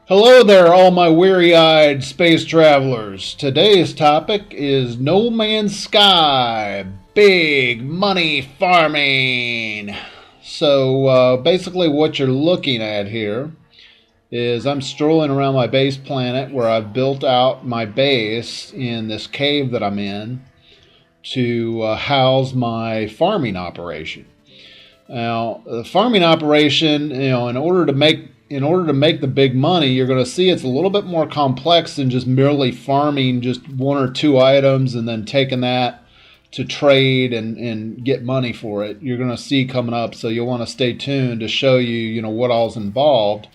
Hello there, all my weary eyed space travelers. Today's topic is No Man's Sky Big Money Farming. Basically, what you're looking at here is I'm strolling around my base planet where I've built out my base in this cave that I'm in to house my farming operation. Now, the farming operation, in order to make the big money, you're going to see it's a little bit more complex than just merely farming just one or two items and then taking that to trade and get money for it. You're going to see coming up, so you'll want to stay tuned to show you, what all's involved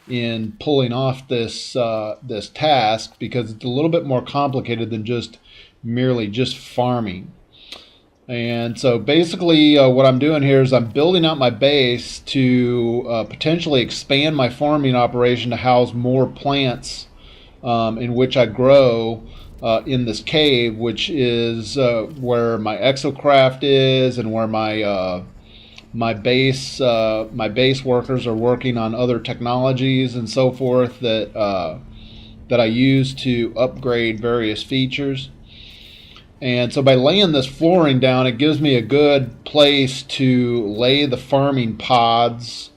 in pulling off this task, because it's a little bit more complicated than just merely just farming. And so basically, what I'm doing here is I'm building out my base to potentially expand my farming operation to house more plants in which I grow in this cave, which is where my exocraft is and where my base workers are working on other technologies and so forth that I use to upgrade various features. And so by laying this flooring down, it gives me a good place to lay the farming pods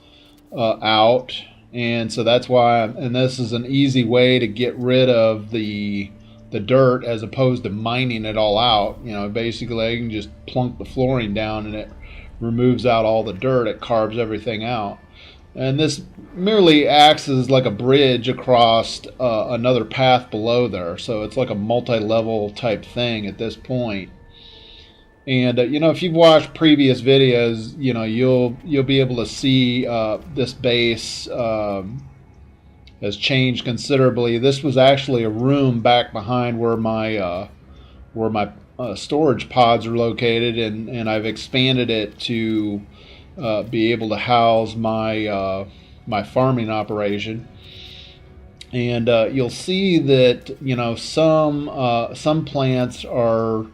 out. And so that's why, and this is an easy way to get rid of the dirt as opposed to mining it all out. Basically I can just plunk the flooring down and it removes out all the dirt. It carves everything out. And this merely acts as like a bridge across another path below there. So it's like a multi-level type thing at this point. And if you've watched previous videos, you'll be able to see this base has changed considerably. This was actually a room back behind where my storage pods are located, and I've expanded it to be able to house my farming operation. And you'll see that some plants are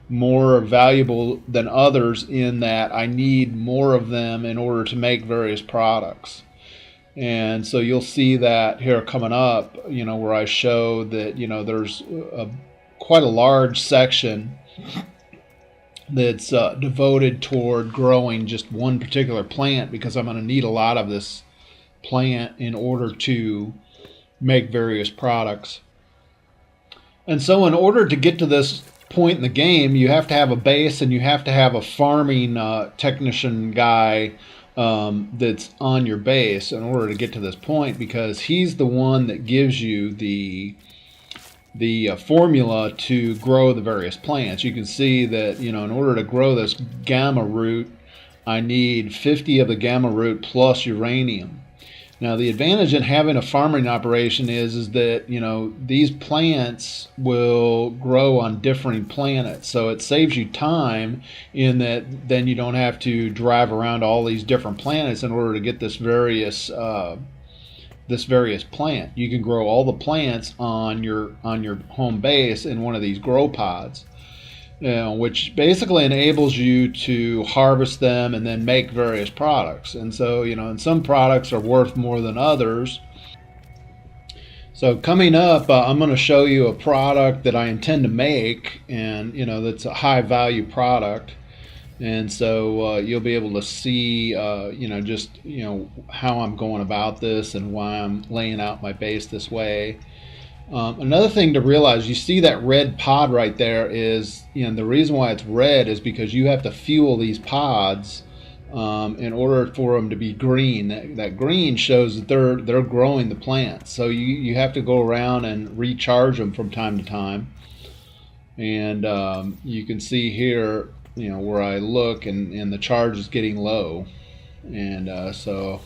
more valuable than others in that I need more of them in order to make various products. And so you'll see that here coming up, where I show that there's quite a large section that's devoted toward growing just one particular plant, because I'm going to need a lot of this plant in order to make various products. And so in order to get to this point in the game, you have to have a base and you have to have a farming technician guy that's on your base in order to get to this point, because he's the one that gives you the formula to grow the various plants. You can see that in order to grow this gamma root, I need 50 of the gamma root plus uranium. Now the advantage in having a farming operation is that these plants will grow on differing planets, so it saves you time in that then you don't have to drive around all these different planets in order to get this various plant. You can grow all the plants on your home base in one of these grow pods, which basically enables you to harvest them and then make various products. And so, and some products are worth more than others. So coming up, I'm going to show you a product that I intend to make, and that's a high value product. And so you'll be able to see, how I'm going about this and why I'm laying out my base this way. Another thing to realize, you see that red pod right there is, the reason why it's red is because you have to fuel these pods in order for them to be green. That green shows that they're growing the plants. So you have to go around and recharge them from time to time. And you can see here, where I look and the charge is getting low. And so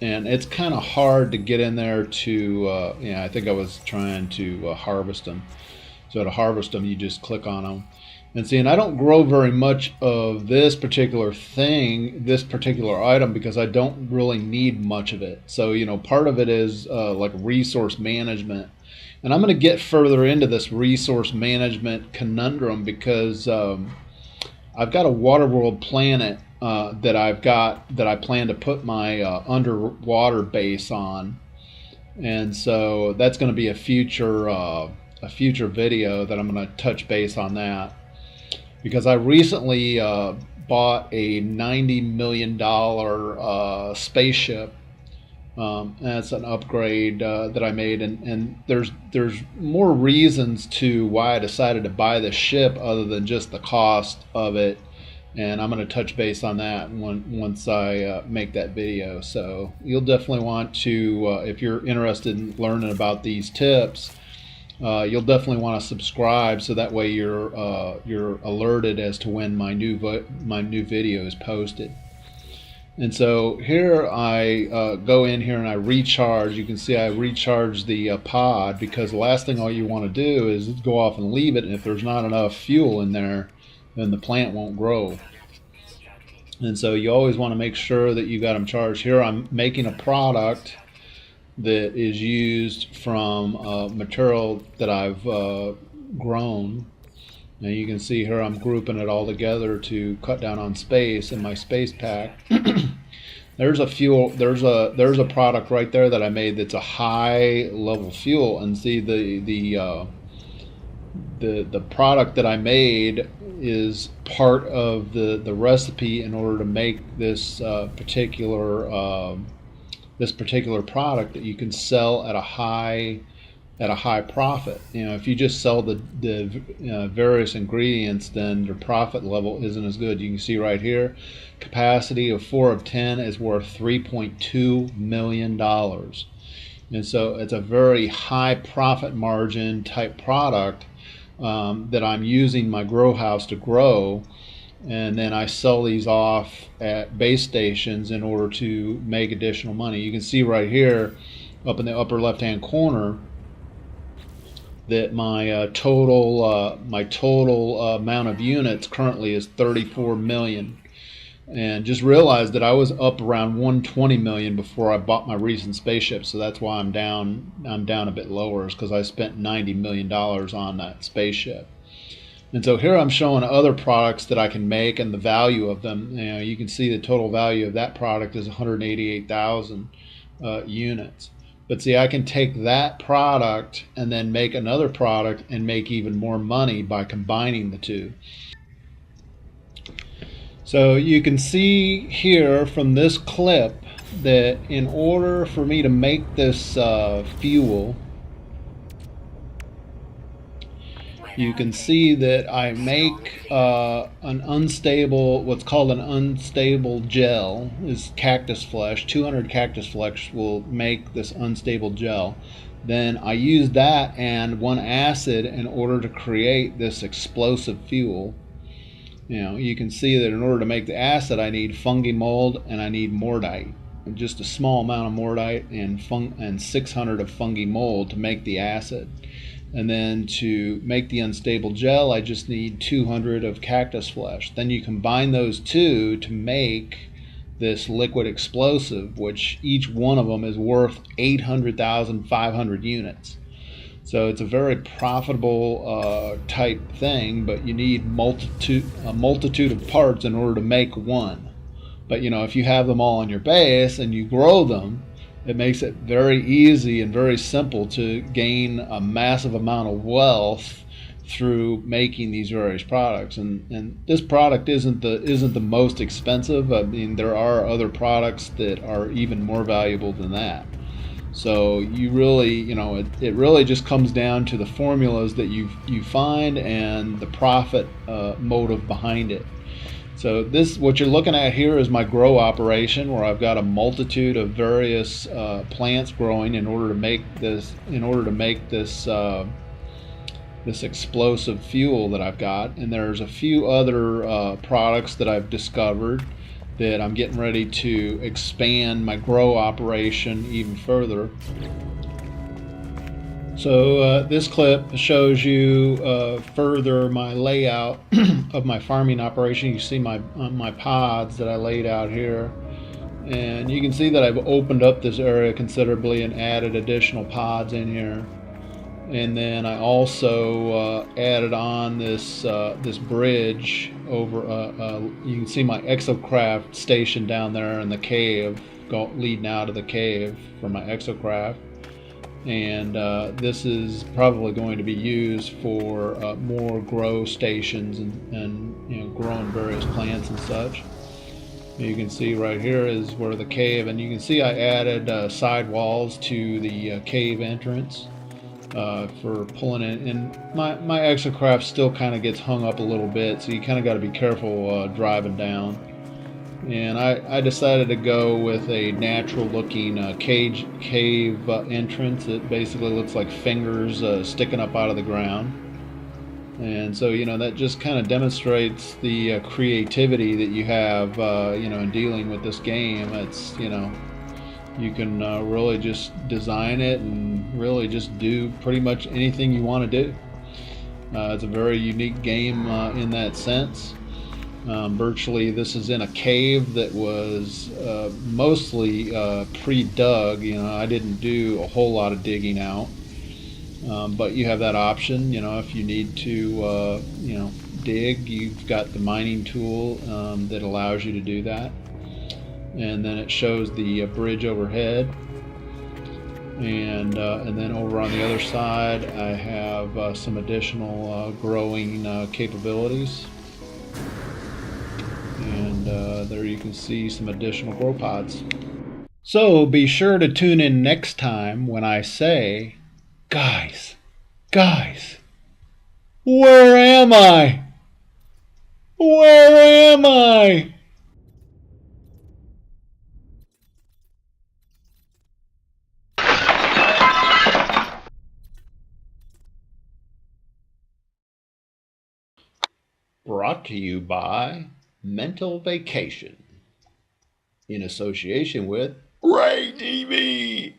and it's kind of hard to get in there to I think I was trying to harvest them. So to harvest them, you just click on them and see. And I don't grow very much of this particular item, because I don't really need much of it. So part of it is like resource management. And I'm going to get further into this resource management conundrum, because I've got a water world planet that I've got that I plan to put my underwater base on, and so that's going to be a future video that I'm going to touch base on that, because I recently bought a $90 million spaceship. That's an upgrade that I made, and there's more reasons to why I decided to buy this ship other than just the cost of it, and I'm going to touch base on that once I make that video. So you'll definitely want to, if you're interested in learning about these tips, you'll definitely want to subscribe, so that way you're alerted as to when my new video is posted. And so here I go in here and I recharge. You can see I recharge the pod, because the last thing all you want to do is go off and leave it, and if there's not enough fuel in there, then the plant won't grow. And so you always want to make sure that you got them charged. Here I'm making a product that is used from material that I've grown. Now you can see here I'm grouping it all together to cut down on space in my space pack. There's a fuel. There's a product right there that I made that's a high level fuel, and see the product that I made is part of the recipe in order to make this particular product that you can sell at a high profit. You know, if you just sell the various ingredients, then your profit level isn't as good. You can see right here, capacity of 4 of 10 is worth $3.2 million. And so it's a very high profit margin type product that I'm using my grow house to grow. And then I sell these off at base stations in order to make additional money. You can see right here up in the upper left hand corner that my total amount of units currently is 34 million. And just realized that I was up around 120 million before I bought my recent spaceship, so that's why I'm down a bit lower, is because I spent $90 million on that spaceship. And so here I'm showing other products that I can make and the value of them. You know, you can see the total value of that product is 188,000 units. But see, I can take that product and then make another product and make even more money by combining the two. So you can see here from this clip that in order for me to make this fuel, you can see that I make an unstable, what's called an unstable gel, is cactus flesh. 200 cactus flesh will make this unstable gel. Then I use that and one acid in order to create this explosive fuel. You know, you can see that in order to make the acid, I need fungi mold and I need mordite. Just a small amount of mordite and 600 of fungi mold to make the acid. And then to make the unstable gel, I just need 200 of cactus flesh. Then you combine those two to make this liquid explosive, which each one of them is worth 800,500 units. So it's a very profitable type thing, but you need a multitude of parts in order to make one. But you know, if you have them all on your base and you grow them, it makes it very easy and very simple to gain a massive amount of wealth through making these various products. And this product isn't the most expensive. I mean, there are other products that are even more valuable than that. So you really, you know, it really just comes down to the formulas that you find and the profit motive behind it. So this, what you're looking at here, is my grow operation, where I've got a multitude of various plants growing in order to make this this explosive fuel that I've got. And there's a few other products that I've discovered that I'm getting ready to expand my grow operation even further. So this clip shows you further my layout of my farming operation. You see my pods that I laid out here, and you can see that I've opened up this area considerably and added additional pods in here. And then I also added on this bridge over. You can see my exocraft station down there in the cave, leading out of the cave for my exocraft. And this is probably going to be used for more grow stations and growing various plants and such. You can see right here is where the cave, and you can see I added side walls to the cave entrance for pulling it. And my exocraft still kind of gets hung up a little bit, so you kind of got to be careful driving down. And I decided to go with a natural looking cave entrance. It basically looks like fingers sticking up out of the ground. And so, that just kind of demonstrates the creativity that you have, in dealing with this game. It's, you can really just design it and really just do pretty much anything you want to do. It's a very unique game in that sense. Virtually, this is in a cave that was mostly pre-dug. I didn't do a whole lot of digging out, but you have that option. If you need to, dig, you've got the mining tool that allows you to do that. And then it shows the bridge overhead. And then over on the other side, I have some additional growing capabilities. And there you can see some additional grow pods. So be sure to tune in next time when I say, guys, where am I? Where am I? Brought to you by Mental Vacation in association with Ray TV.